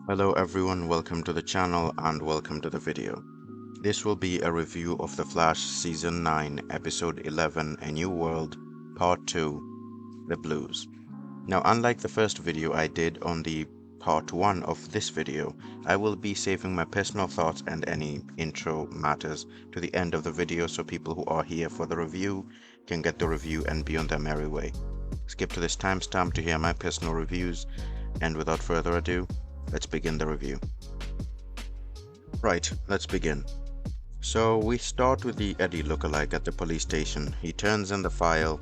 Hello everyone, welcome to the channel and welcome to the video. This will be a review of The Flash Season 9, Episode 11, A New World, Part 2, The Blues. Now, unlike the first video I did on the Part 1 of this video, I will be saving my personal thoughts and any intro matters to the end of the video so people who are here for the review can get the review and be on their merry way. Skip to this timestamp to hear my personal reviews, and without further ado, let's begin the review. Right, let's begin. So we start with the Eddie lookalike at the police station. He turns in the file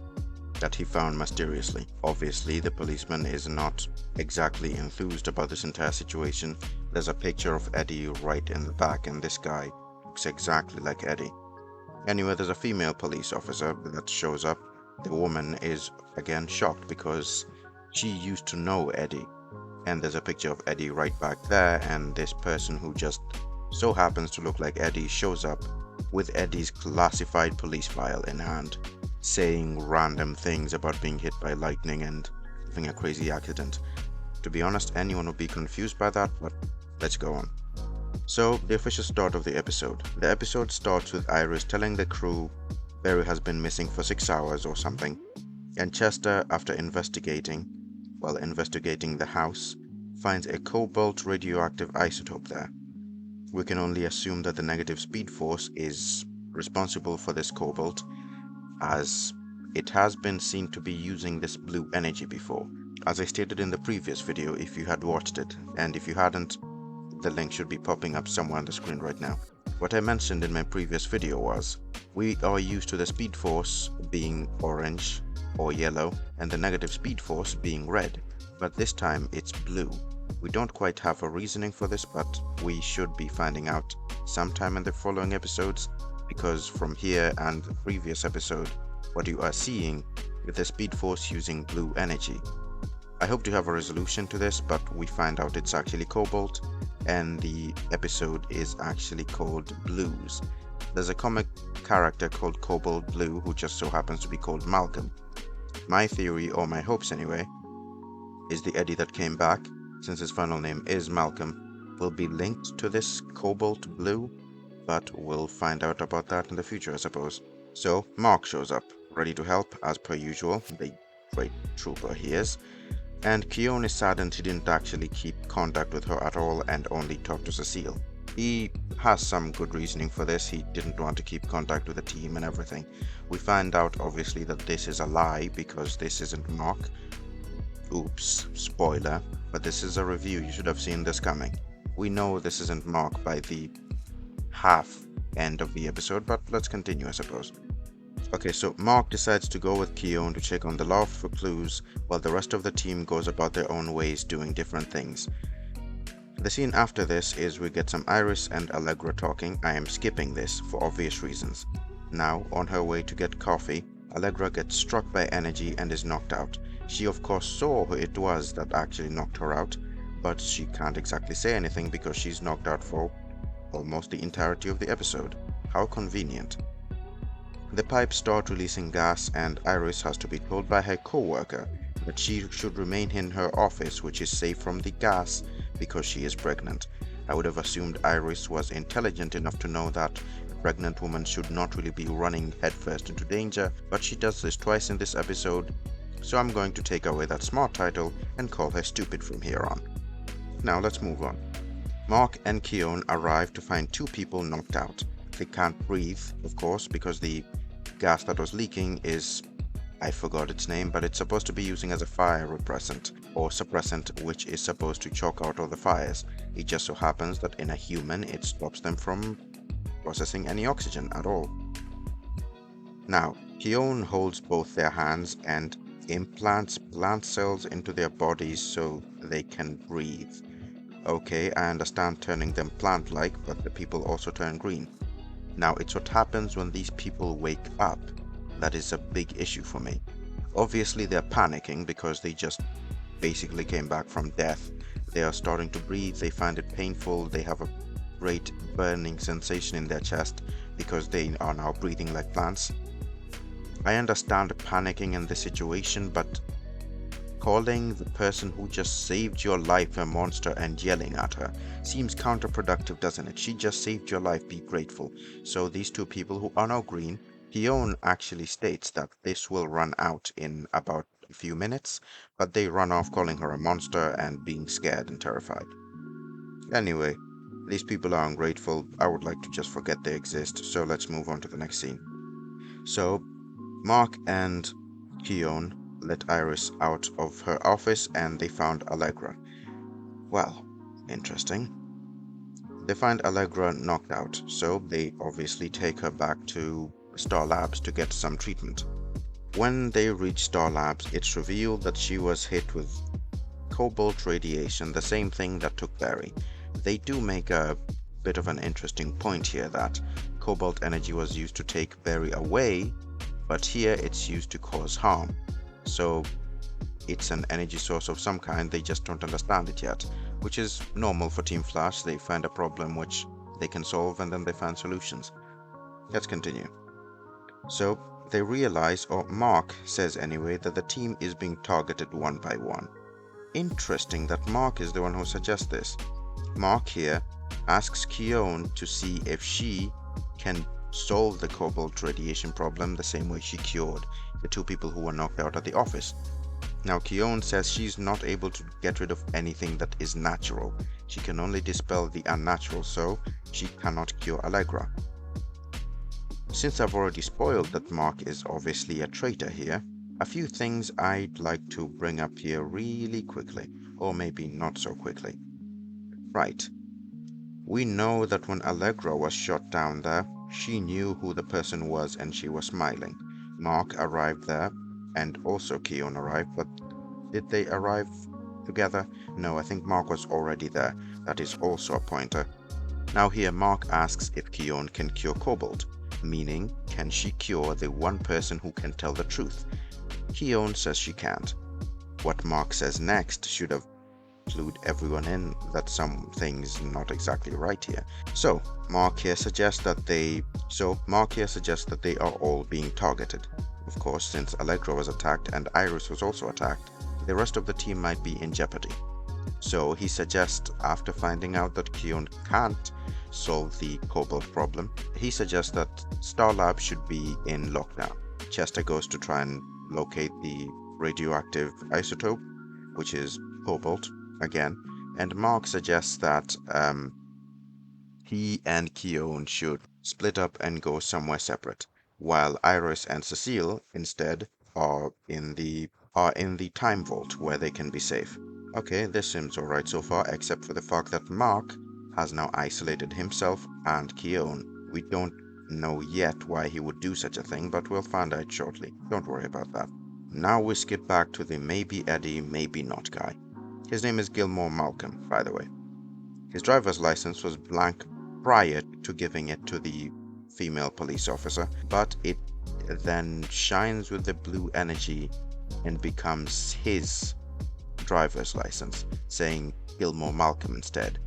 that he found mysteriously. Obviously, the policeman is not exactly enthused about this entire situation. There's a picture of Eddie right in the back, and this guy looks exactly like Eddie. Anyway, there's a female police officer that shows up. The woman is again shocked because she used to know Eddie. And there's a picture of Eddie right back there, and this person who just so happens to look like Eddie shows up with Eddie's classified police file in hand, saying random things about being hit by lightning and having a crazy accident. To be honest, anyone would be confused by that, but let's go on. So, the official start of the episode. The episode starts with Iris telling the crew Barry has been missing for 6 hours or something, and Chester, after investigating the house, finds a cobalt radioactive isotope there. We can only assume that the negative speed force is responsible for this cobalt, as it has been seen to be using this blue energy before, as I stated in the previous video if you had watched it, and if you hadn't, the link should be popping up somewhere on the screen right now. What I mentioned in my previous video was, we are used to the speed force being orange or yellow and the negative speed force being red, but this time it's blue. We don't quite have a reasoning for this, but we should be finding out sometime in the following episodes, because from here and the previous episode, what you are seeing with the speed force using blue energy. I hope to have a resolution to this, but we find out it's actually cobalt, and the episode is actually called Blues. There's a comic character called Cobalt Blue who just so happens to be called Malcolm. My theory, or my hopes anyway, is the Eddie that came back, since his final name is Malcolm, will be linked to this Cobalt Blue, but we'll find out about that in the future, I suppose. So, Mark shows up, ready to help as per usual, the great trooper he is, and Keown is saddened he didn't actually keep contact with her at all and only talk to Cecile. He has some good reasoning for this. He didn't want to keep contact with the team and everything. We find out obviously that this is a lie because this isn't Mark. Oops, spoiler, but this is a review, you should have seen this coming. We know this isn't Mark by the half end of the episode, but let's continue I suppose. Okay, so Mark decides to go with Keown to check on the loft for clues, while the rest of the team goes about their own ways doing different things. The scene after this is we get some Iris and Allegra talking. I am skipping this for obvious reasons. Now, on her way to get coffee, Allegra gets struck by energy and is knocked out. She of course saw who it was that actually knocked her out, but she can't exactly say anything because she's knocked out for almost the entirety of the episode. How convenient. The pipes start releasing gas, and Iris has to be told by her co-worker that she should remain in her office, which is safe from the gas because she is pregnant. I would have assumed Iris was intelligent enough to know that a pregnant woman should not really be running headfirst into danger, but she does this twice in this episode, so I'm going to take away that smart title and call her stupid from here on. Now let's move on. Mark and Keown arrive to find 2 people knocked out. They can't breathe, of course, because the gas that was leaking is, I forgot its name, but it's supposed to be using as a fire repressant or suppressant, which is supposed to choke out all the fires. It just so happens that in a human it stops them from processing any oxygen at all. Now, Keown holds both their hands and implants plant cells into their bodies so they can breathe. Okay, I understand turning them plant-like, but the people also turn green. Now, it's what happens when these people wake up that is a big issue for me. Obviously, they're panicking because they just basically came back from death. They are starting to breathe, they find it painful, they have a great burning sensation in their chest because they are now breathing like plants. I understand panicking in this situation, but Calling the person who just saved your life a monster and yelling at her seems counterproductive, doesn't it? She just saved your life, be grateful. So these two people who are now green, Pion actually states that this will run out in about a few minutes, but they run off calling her a monster and being scared and terrified. Anyway, these people are ungrateful. I would like to just forget they exist, so let's move on to the next scene. So, Mark and Keon let Iris out of her office and they found Allegra. Well, interesting. They find Allegra knocked out, so they obviously take her back to Star Labs to get some treatment. When they reach Star Labs, it's revealed that she was hit with cobalt radiation, the same thing that took Barry. They do make a bit of an interesting point here that cobalt energy was used to take Barry away, but here it's used to cause harm. So it's an energy source of some kind, they just don't understand it yet, which is normal for Team Flash. They find a problem which they can solve and then they find solutions. Let's continue. So they realize, or Mark says anyway, that the team is being targeted one by one. Interesting that Mark is the one who suggests this. Mark here asks Keon to see if she can solve the cobalt radiation problem the same way she cured the two people who were knocked out at the office. Now Keon says she's not able to get rid of anything that is natural. She can only dispel the unnatural, so she cannot cure Allegra. Since I've already spoiled that Mark is obviously a traitor here, a few things I'd like to bring up here really quickly, or maybe not so quickly. Right. We know that when Allegra was shot down there, she knew who the person was and she was smiling. Mark arrived there, and also Keon arrived, but did they arrive together? No, I think Mark was already there. That is also a pointer. Now here Mark asks if Keon can cure cobalt, meaning can she cure the one person who can tell the truth? Keon says she can't. What Mark says next should have clued everyone in that something's not exactly right here. So Mark here suggests that they are all being targeted. Of course, since Allegra was attacked and Iris was also attacked, the rest of the team might be in jeopardy. So he suggests, after finding out that Keon can't solve the cobalt problem, he suggests that Star Lab should be in lockdown. Chester goes to try and locate the radioactive isotope, which is cobalt, again, and Mark suggests that he and Keon should split up and go somewhere separate, while Iris and Cecile instead are in the time vault where they can be safe. Okay, this seems alright so far, except for the fact that Mark has now isolated himself and Keon. We don't know yet why he would do such a thing, but we'll find out shortly. Don't worry about that. Now we skip back to the maybe Eddie, maybe not guy. His name is Gilmore Malcolm, by the way. His driver's license was blank prior to giving it to the female police officer, but it then shines with the blue energy and becomes his driver's license, saying Gilmore Malcolm instead.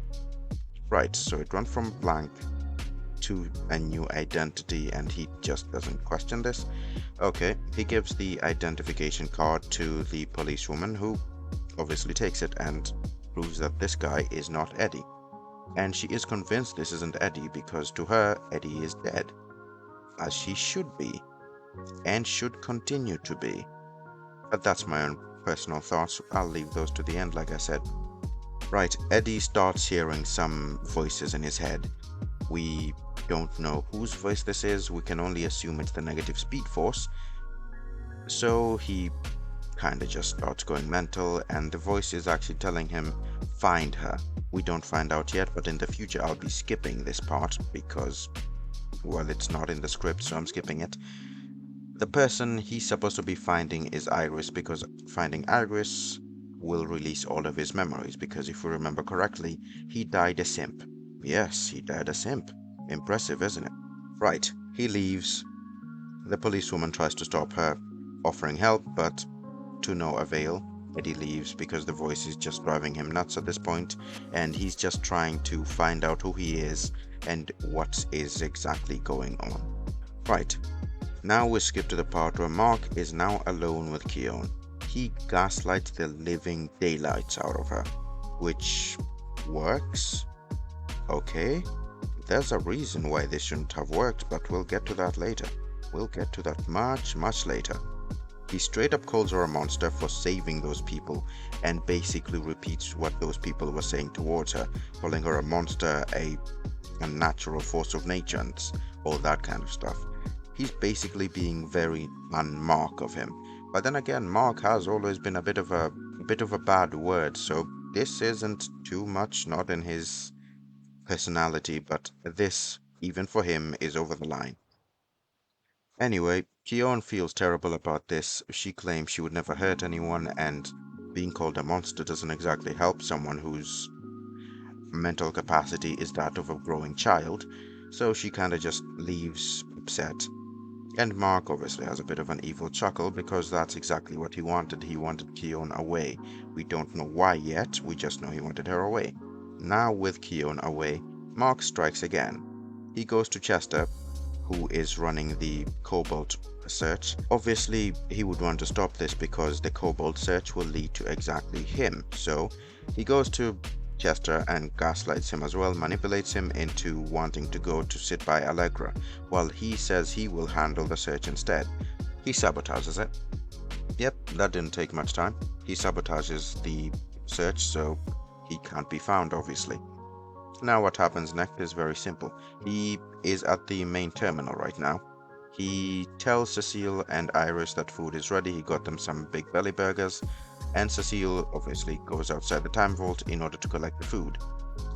Right, so it went from blank to a new identity and he just doesn't question this. Okay, he gives the identification card to the policewoman, who obviously takes it and proves that this guy is not Eddie. And she is convinced this isn't Eddie because to her, Eddie is dead. As she should be, and should continue to be. But that's my own personal thoughts. I'll leave those to the end, like I said. Right, Eddie starts hearing some voices in his head. We don't know whose voice this is. We can only assume it's the negative Speed Force. So he kind of just starts going mental, and the voice is actually telling him, find her. We don't find out yet, but in the future I'll be skipping this part because, well, it's not in the script, so I'm skipping it. The person he's supposed to be finding is Iris, because finding Iris will release all of his memories, because if we remember correctly, he died a simp. Yes, he died a simp. Impressive, isn't it? Right, he leaves. The policewoman tries to stop her, offering help, but to no avail. Eddie leaves because the voice is just driving him nuts at this point, and he's just trying to find out who he is and what is exactly going on. Right, now we skip to the part where Mark is now alone with Keon. he gaslights the living daylights out of her, which works. Okay, there's a reason why this shouldn't have worked, but we'll get to that later. We'll get to that much, much later. He straight up calls her a monster for saving those people and basically repeats what those people were saying towards her, calling her a monster, a unnatural force of nature, and all that kind of stuff. He's basically being very un-Mark of him. But then again, Mark has always been a bit of a bad word, so this isn't too much not in his personality, but this, even for him, is over the line. Anyway, Keon feels terrible about this. She claims she would never hurt anyone, and being called a monster doesn't exactly help someone whose mental capacity is that of a growing child, so she kinda just leaves upset. And Mark obviously has a bit of an evil chuckle because that's exactly what he wanted. He wanted Keon away. We don't know why yet, we just know he wanted her away. Now, with Keon away, Mark strikes again. He goes to Chester, who is running the Cobalt search. Obviously, he would want to stop this because the Cobalt search will lead to exactly him. So he goes to Chester and gaslights him as well, manipulates him into wanting to go to sit by Allegra, while he says he will handle the search instead. He sabotages it. Yep, that didn't take much time. He sabotages the search so he can't be found, obviously. Now what happens next is very simple. He is at the main terminal right now. He tells Cecile and Iris that food is ready. He got them some big belly burgers, and Cecile obviously goes outside the time vault in order to collect the food.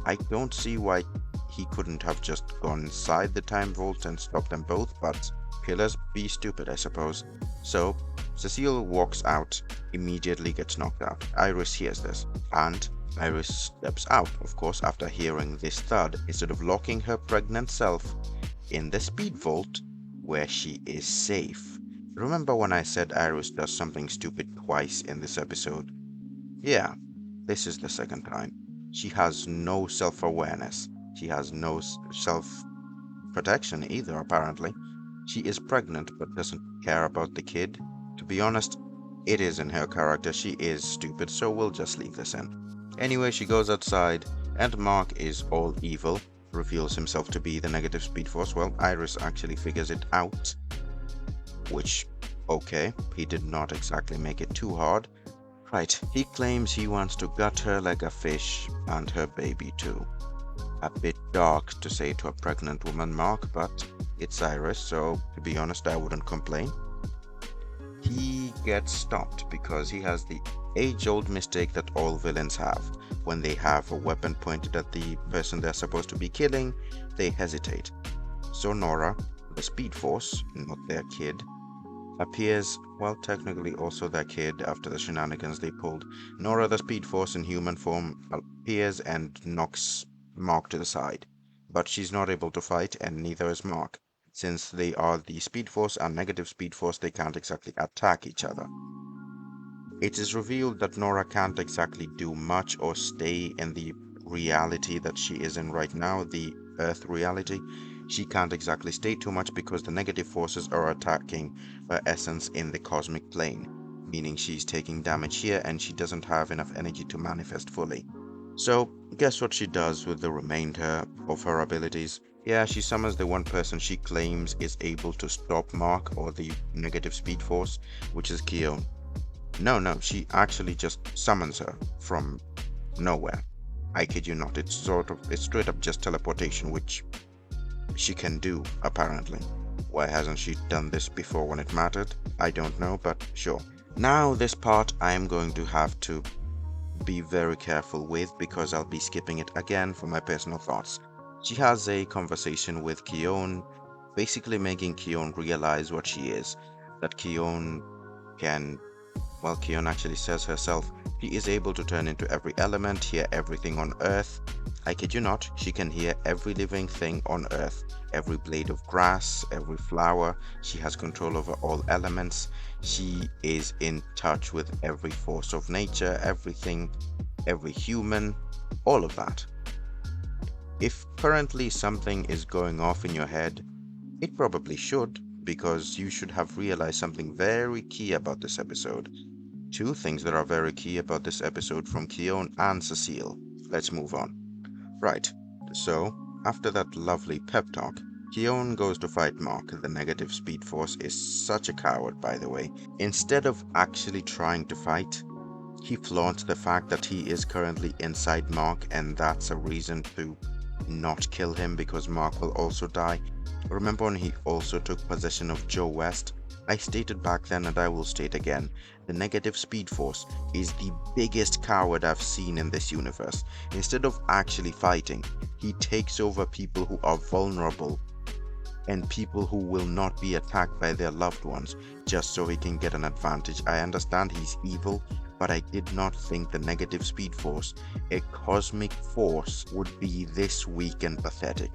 I don't see why he couldn't have just gone inside the time vault and stopped them both, but killers be stupid, I suppose. So Cecile walks out, immediately gets knocked out. Iris hears this, and Iris steps out, of course, after hearing this thud, instead of locking her pregnant self in the speed vault where she is safe. Remember when I said Iris does something stupid twice in this episode? Yeah, this is the second time. She has no self-awareness. She has no self-protection either, apparently. She is pregnant but doesn't care about the kid. To be honest, it is in her character. She is stupid, so we'll just leave this in. Anyway, she goes outside, and Mark is all evil, reveals himself to be the negative speed force. Well, Iris actually figures it out, which, okay, he did not exactly make it too hard. Right, he claims he wants to gut her like a fish, and her baby too. A bit dark to say to a pregnant woman, Mark, but it's Iris, so to be honest, I wouldn't complain. He gets stopped because he has the age-old mistake that all villains have. When they have a weapon pointed at the person they're supposed to be killing, they hesitate. So Nora, the Speed Force, not their kid, appears, well, technically also their kid after the shenanigans they pulled. Nora, the Speed Force in human form, appears and knocks Mark to the side. But she's not able to fight, and neither is Mark. Since they are the Speed Force and negative Speed Force, they can't exactly attack each other. It is revealed that Nora can't exactly do much or stay in the reality that she is in right now, the Earth reality. She can't exactly stay too much because the negative forces are attacking her essence in the cosmic plane, meaning she's taking damage here and she doesn't have enough energy to manifest fully. So, guess what she does with the remainder of her abilities? Yeah, she summons the one person she claims is able to stop Mark or the negative speed force, which is Keon. No, she actually just summons her from nowhere. I kid you not, it's straight up just teleportation, which she can do, apparently. Why hasn't she done this before when it mattered? I don't know, but sure. Now, this part I am going to have to be very careful with because I'll be skipping it again for my personal thoughts. She has a conversation with Keon, basically making Keon realize what she is. That Keon can, well, Keon actually says herself, she is able to turn into every element, hear everything on Earth. I kid you not, she can hear every living thing on Earth, every blade of grass, every flower. She has control over all elements. She is in touch with every force of nature, everything, every human, all of that. If currently something is going off in your head, it probably should, because you should have realized something very key about this episode. Two things that are very key about this episode from Keone and Cecile. Let's move on. Right, so after that lovely pep talk, Keone goes to fight Mark. The negative Speed Force is such a coward, by the way. Instead of actually trying to fight, he flaunts the fact that he is currently inside Mark, and that's a reason to not kill him because Mark will also die. Remember when he also took possession of Joe West? I stated back then and I will state again, the negative Speed Force is the biggest coward I've seen in this universe. Instead of actually fighting, he takes over people who are vulnerable and people who will not be attacked by their loved ones just so he can get an advantage. I understand he's evil, but I did not think the negative Speed Force, a cosmic force, would be this weak and pathetic.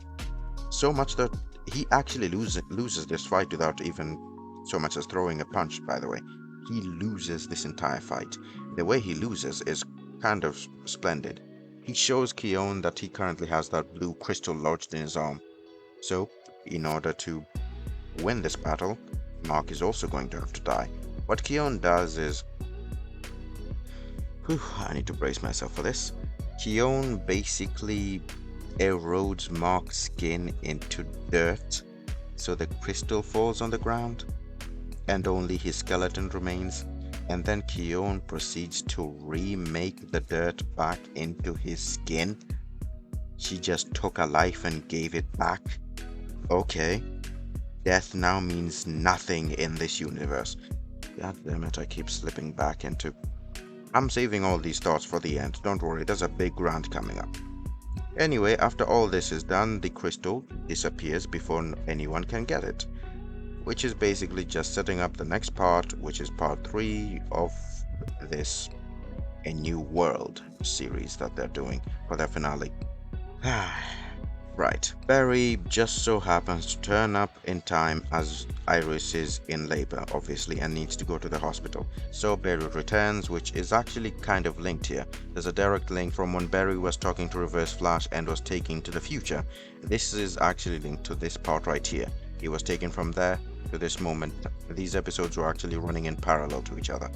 So much that he actually loses this fight without even so much as throwing a punch, by the way. He loses this entire fight. The way he loses is kind of splendid. He shows Keone that he currently has that blue crystal lodged in his arm. So, in order to win this battle, Mark is also going to have to die. What Keone does is... I need to brace myself for this. Keone basically erodes Mark's skin into dirt so the crystal falls on the ground and only his skeleton remains, and then Keone proceeds to remake the dirt back into his skin. She just took a life and gave it back. Okay, death now means nothing in this universe. God damn it, I keep slipping back into... I'm saving all these thoughts for the end, don't worry, there's a big rant coming up. Anyway, after all this is done, the crystal disappears before anyone can get it, which is basically just setting up the next part, which is part 3 of this A New World series that they're doing for their finale. Right, Barry just so happens to turn up in time as Iris is in labor, obviously, and needs to go to the hospital. So Barry returns, which is actually kind of linked here. There's a direct link from when Barry was talking to Reverse Flash and was taken to the future. This is actually linked to this part right here. He was taken from there to this moment. These episodes were actually running in parallel to each other.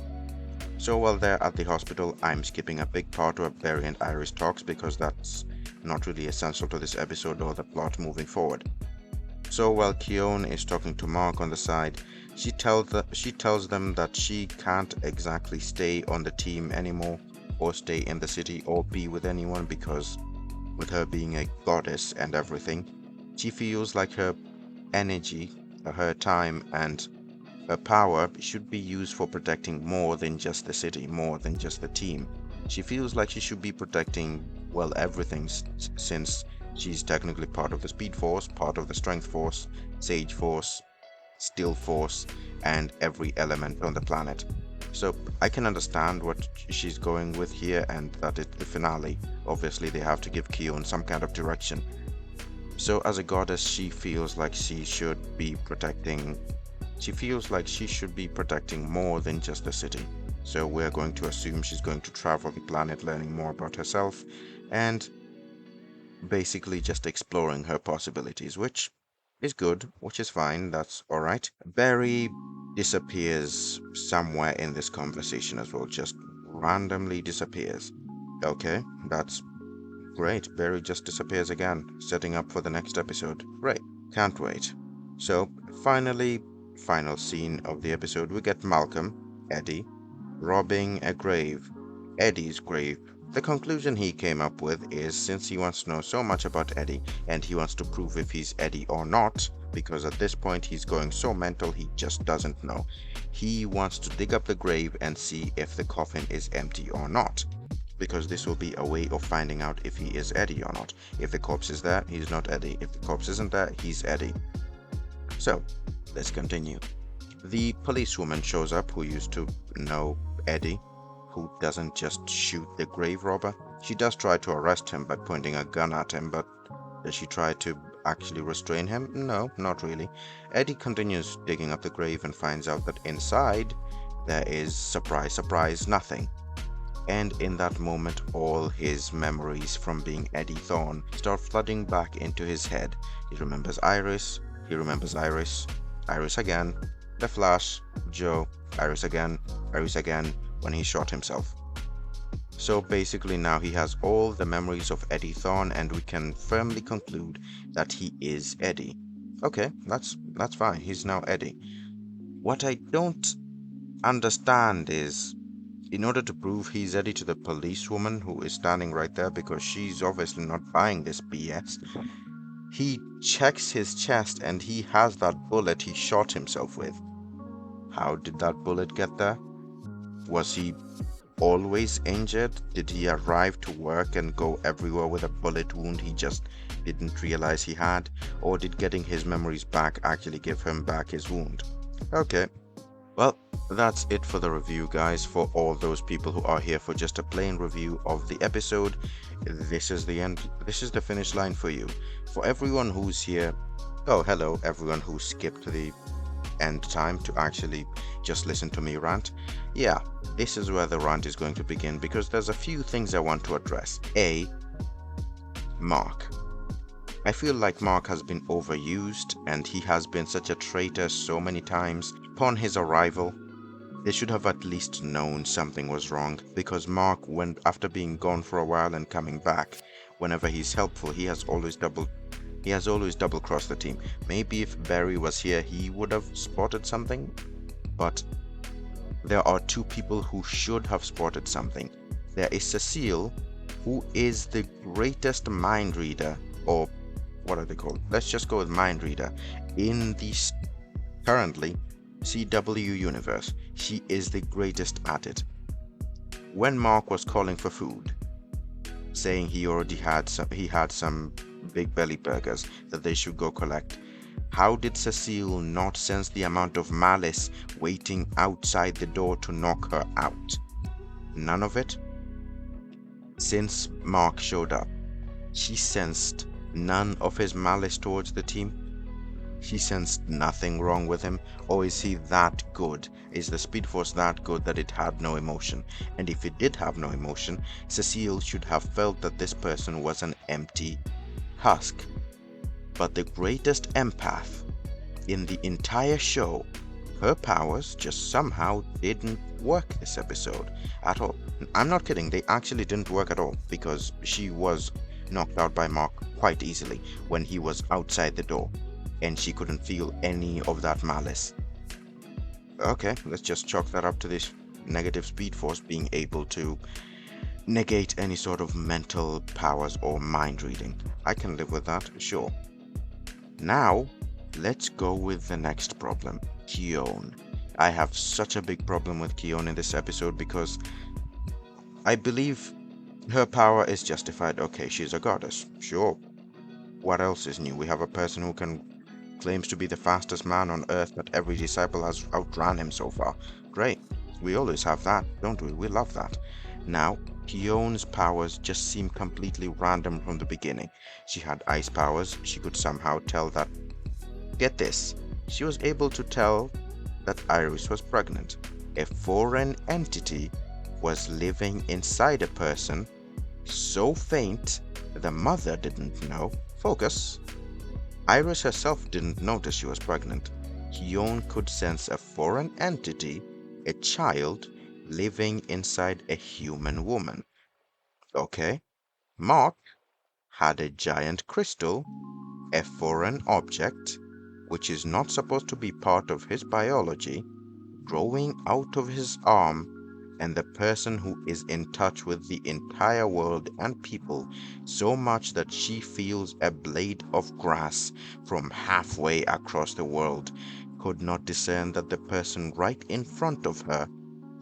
So while they're at the hospital, I'm skipping a big part where Barry and Iris talks because that's not really essential to this episode or the plot moving forward. So while Keone is talking to Mark on the side, she tells them that she can't exactly stay on the team anymore or stay in the city or be with anyone because with her being a goddess and everything, she feels like her energy, her time and her power should be used for protecting more than just the city, more than just the team. She feels like she should be protecting, well, everything, since she's technically part of the Speed Force, part of the Strength Force, Sage Force, Steel Force, and every element on the planet. So I can understand what she's going with here, and that it's the finale. Obviously they have to give Keone some kind of direction. So as a goddess, she feels like she should be protecting more than just the city. So we're going to assume she's going to travel the planet learning more about herself and basically just exploring her possibilities, which is good, which is fine, that's alright. Barry disappears somewhere in this conversation as well, just randomly disappears. Okay, that's great. Barry just disappears again, setting up for the next episode. Great, can't wait. So finally, final scene of the episode, we get Malcolm, Eddie, robbing a grave, Eddie's grave. The conclusion he came up with is, since he wants to know so much about Eddie and he wants to prove if he's Eddie or not, because at this point he's going so mental he just doesn't know. He wants to dig up the grave and see if the coffin is empty or not, because this will be a way of finding out if he is Eddie or not. If the corpse is there, he's not Eddie. If the corpse isn't there, he's Eddie. So, let's continue. The policewoman shows up who used to know Eddie, who doesn't just shoot the grave robber. She does try to arrest him by pointing a gun at him, but does she try to actually restrain him? No, not really. Eddie continues digging up the grave and finds out that inside there is, surprise, surprise, nothing. And in that moment, all his memories from being Eddie Thorne start flooding back into his head. He remembers Iris, Iris again, The Flash, Joe, Iris again, when he shot himself. So basically now he has all the memories of Eddie Thorne, and we can firmly conclude that he is Eddie. Okay, that's fine. He's now Eddie. What I don't understand is, in order to prove he's Eddie to the policewoman who is standing right there, because she's obviously not buying this BS, he checks his chest and he has that bullet he shot himself with. How did that bullet get there? Was he always injured? Did he arrive to work and go everywhere with a bullet wound he just didn't realize he had? Or did getting his memories back actually give him back his wound? Okay. Well, that's it for the review, guys. For all those people who are here for just a plain review of the episode, this is the end. This is the finish line for you. For everyone who's here, oh, hello, everyone who skipped the end time to actually just listen to me rant. Yeah, this is where the rant is going to begin, because there's a few things I want to address. A, Mark. I feel like Mark has been overused, and he has been such a traitor so many times. Upon his arrival, they should have at least known something was wrong, because Mark went, after being gone for a while and coming back, whenever he's helpful, he has always double-crossed the team. Maybe if Barry was here, he would have spotted something, but there are two people who should have spotted something. There is Cecile, who is the greatest mind reader, or what are they called? Let's just go with mind reader in the currently CW universe. She is the greatest at it. When Mark was calling for food, saying he already had some big belly burgers that they should go collect, how did Cecile not sense the amount of malice waiting outside the door to knock her out? None of it. Since Mark showed up, she sensed none of his malice towards the team. She sensed nothing wrong with him. Or is he that good? Is the Speed Force that good that it had no emotion? And if it did have no emotion, Cecile should have felt that this person was an empty husk. But the greatest empath in the entire show, her powers just somehow didn't work this episode at all. I'm not kidding, they actually didn't work at all, because she was knocked out by Mark quite easily when he was outside the door, and she couldn't feel any of that malice. Okay, let's just chalk that up to this negative Speed Force being able to negate any sort of mental powers or mind reading. I can live with that, sure. Now, let's go with the next problem, Keone. I have such a big problem with Keone in this episode, because I believe her power is justified. Okay, she's a goddess, sure. What else is new? We have a person who claims to be the fastest man on earth, but every disciple has outran him so far. Great. We always have that, don't we? We love that. Now, Keone's powers just seem completely random from the beginning. She had ice powers. She could somehow tell that... Get this. She was able to tell that Iris was pregnant. A foreign entity was living inside a person so faint the mother didn't know. Focus. Iris herself didn't notice she was pregnant. Keone could sense a foreign entity, a child, living inside a human woman. Okay. Mark had a giant crystal, a foreign object, which is not supposed to be part of his biology, growing out of his arm, and the person who is in touch with the entire world and people so much that she feels a blade of grass from halfway across the world, could not discern that the person right in front of her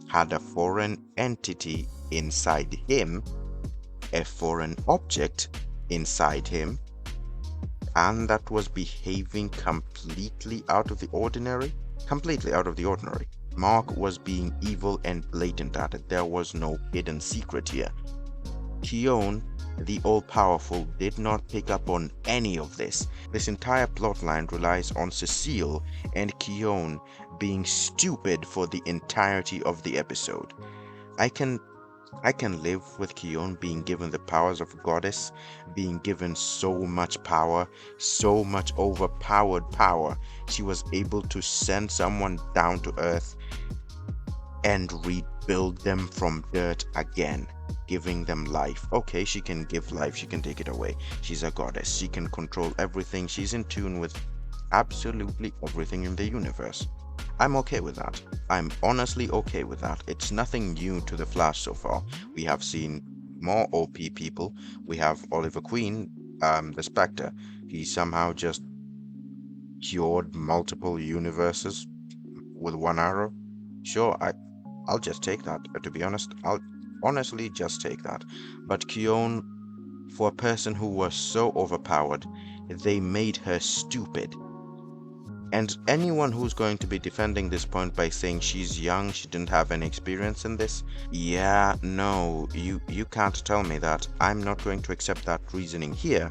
had a foreign entity inside him, a foreign object inside him, and that was behaving completely out of the ordinary. Completely out of the ordinary. Mark was being evil and blatant at it. There was no hidden secret here. Keone, the all-powerful, did not pick up on any of this. This entire plotline relies on Cecile and Keone being stupid for the entirety of the episode. I can live with Keone being given the powers of a goddess, being given so much power, so much overpowered power. She was able to send someone down to earth and read build them from dirt again, giving them life. Okay, she can give life, she can take it away. She's a goddess. She can control everything. She's in tune with absolutely everything in the universe. I'm okay with that. I'm honestly okay with that. It's nothing new to the Flash so far. We have seen more OP people. We have Oliver Queen, the Spectre. He somehow just cured multiple universes with one arrow. Sure, I'll just take that. To be honest, I'll honestly just take that. But Kion, for a person who was so overpowered, they made her stupid. And anyone who's going to be defending this point by saying she's young, she didn't have any experience in this, yeah, no, you can't tell me that. I'm not going to accept that reasoning here,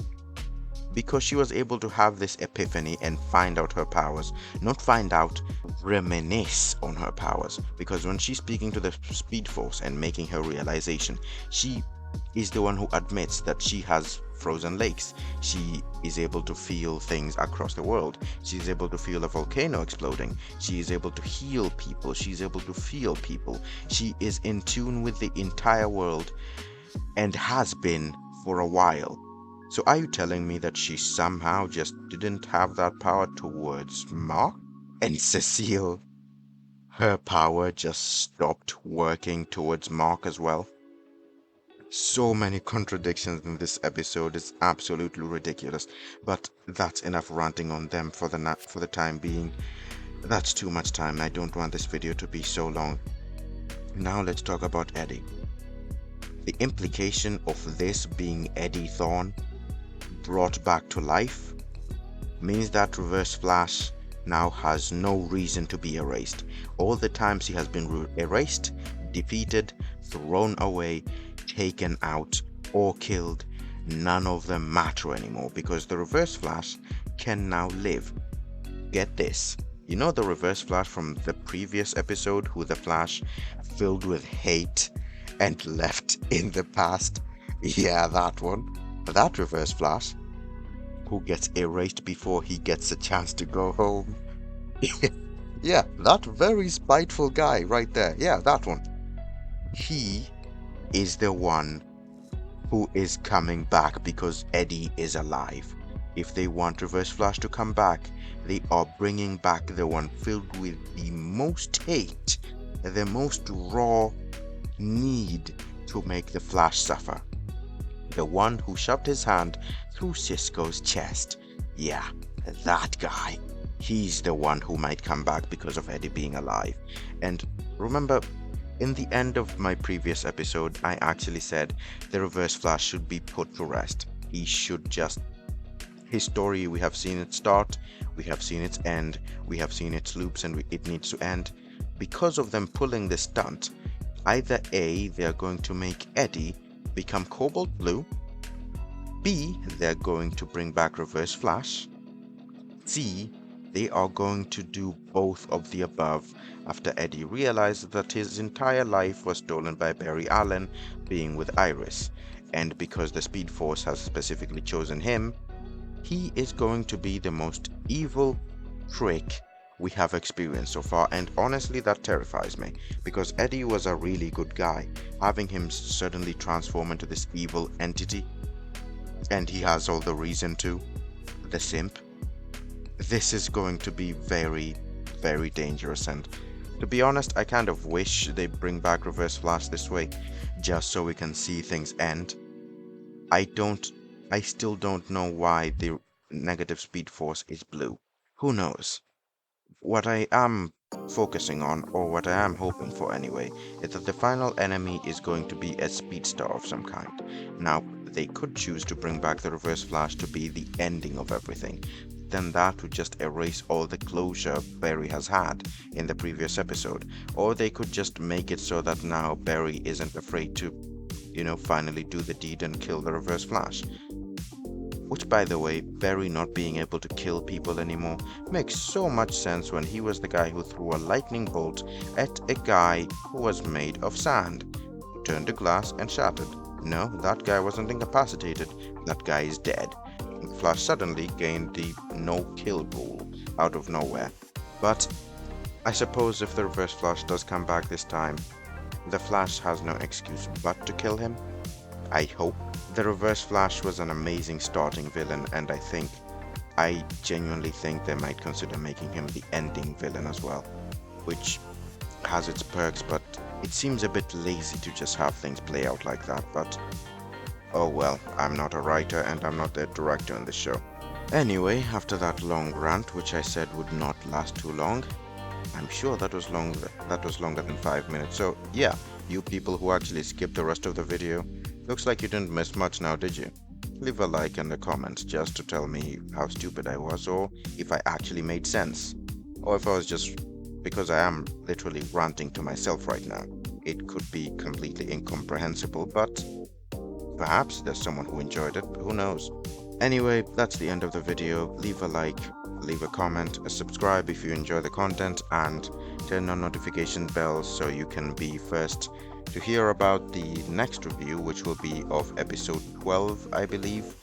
because she was able to have this epiphany and find out her powers. Not find out, reminisce on her powers. Because when she's speaking to the Speed Force and making her realization, she is the one who admits that she has frozen lakes. She is able to feel things across the world. She is able to feel a volcano exploding. She is able to heal people. She is able to feel people. She is in tune with the entire world and has been for a while. So are you telling me that she somehow just didn't have that power towards Mark? And Cecile, her power just stopped working towards Mark as well? So many contradictions in this episode. It's absolutely ridiculous. But that's enough ranting on them for the time being. That's too much time. I don't want this video to be so long. Now let's talk about Eddie. The implication of this being Eddie Thawne brought back to life means that Reverse Flash now has no reason to be erased. All the times he has been erased, defeated, thrown away, taken out, or killed, none of them matter anymore, because the Reverse Flash can now live. Get this. You know the Reverse Flash from the previous episode, who the Flash filled with hate and left in the past? Yeah, that one. That Reverse Flash, who gets erased before he gets a chance to go home. Yeah, that very spiteful guy right there. Yeah, that one. He is the one who is coming back because Eddie is alive. If they want Reverse Flash to come back, they are bringing back the one filled with the most hate, the most raw need to make the Flash suffer. The one who shoved his hand through Cisco's chest. Yeah, that guy. He's the one who might come back because of Eddie being alive. And remember, in the end of my previous episode, I actually said the Reverse Flash should be put to rest. He should just... His story, we have seen it start, we have seen its end, we have seen its loops, and it needs to end. Because of them pulling this stunt, either A, they're going to make Eddie become Cobalt Blue, B, they're going to bring back Reverse Flash, C, they are going to do both of the above after Eddie realized that his entire life was stolen by Barry Allen being with Iris, and because the Speed Force has specifically chosen him, he is going to be the most evil trick we have experienced so far, and honestly that terrifies me, because Eddie was a really good guy. Having him suddenly transform into this evil entity, and he has all the reason to, the simp, this is going to be very, very dangerous. And to be honest, I kind of wish they bring back Reverse Flash this way, just so we can see things end. I still don't know why the negative Speed Force is blue. Who knows? What I am focusing on, or what I am hoping for anyway, is that the final enemy is going to be a speedster of some kind. Now, they could choose to bring back the Reverse Flash to be the ending of everything. Then that would just erase all the closure Barry has had in the previous episode. Or they could just make it so that now Barry isn't afraid to, finally do the deed and kill the Reverse Flash. Which, by the way, Barry not being able to kill people anymore makes so much sense when he was the guy who threw a lightning bolt at a guy who was made of sand, who turned to glass and shattered. No, that guy wasn't incapacitated, that guy is dead. Flash suddenly gained the no-kill rule out of nowhere. But I suppose if the Reverse Flash does come back this time, the Flash has no excuse but to kill him. I hope. The Reverse Flash was an amazing starting villain, and I genuinely think they might consider making him the ending villain as well, which has its perks, but it seems a bit lazy to just have things play out like that. But oh well, I'm not a writer and I'm not the director on the show. Anyway, after that long rant, which I said would not last too long, I'm sure that was longer than 5 minutes. So yeah, you people who actually skipped the rest of the video, looks like you didn't miss much now, did you? Leave a like in the comments just to tell me how stupid I was, or if I actually made sense, or if I was just, because I am literally ranting to myself right now. It could be completely incomprehensible, but perhaps there's someone who enjoyed it, who knows. Anyway, that's the end of the video. Leave a like, leave a comment, subscribe if you enjoy the content, and turn on notification bells so you can be first to hear about the next review, which will be of episode 12, I believe.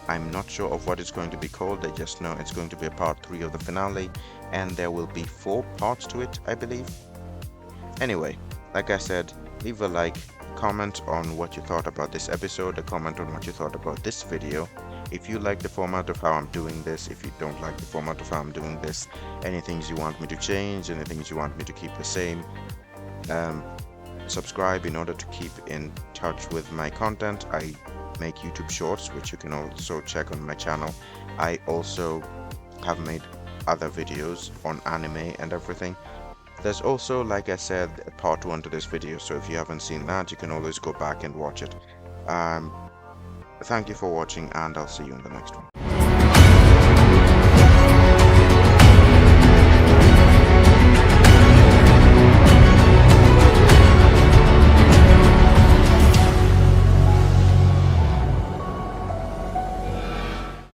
I'm not sure of what it's going to be called. I just know it's going to be a part 3 of the finale, and there will be 4 parts to it, I believe. Anyway, like I said, leave a like, comment on what you thought about this episode, a comment on what you thought about this video. If you like the format of how I'm doing this, if you don't like the format of how I'm doing this, any things you want me to change, any things you want me to keep the same, subscribe in order to keep in touch with my content. I make YouTube shorts, which you can also check on my channel. I also have made other videos on anime and everything. There's also, like I said, a part 1 to this video, so if you haven't seen that, you can always go back and watch it. Thank you for watching, and I'll see you in the next one.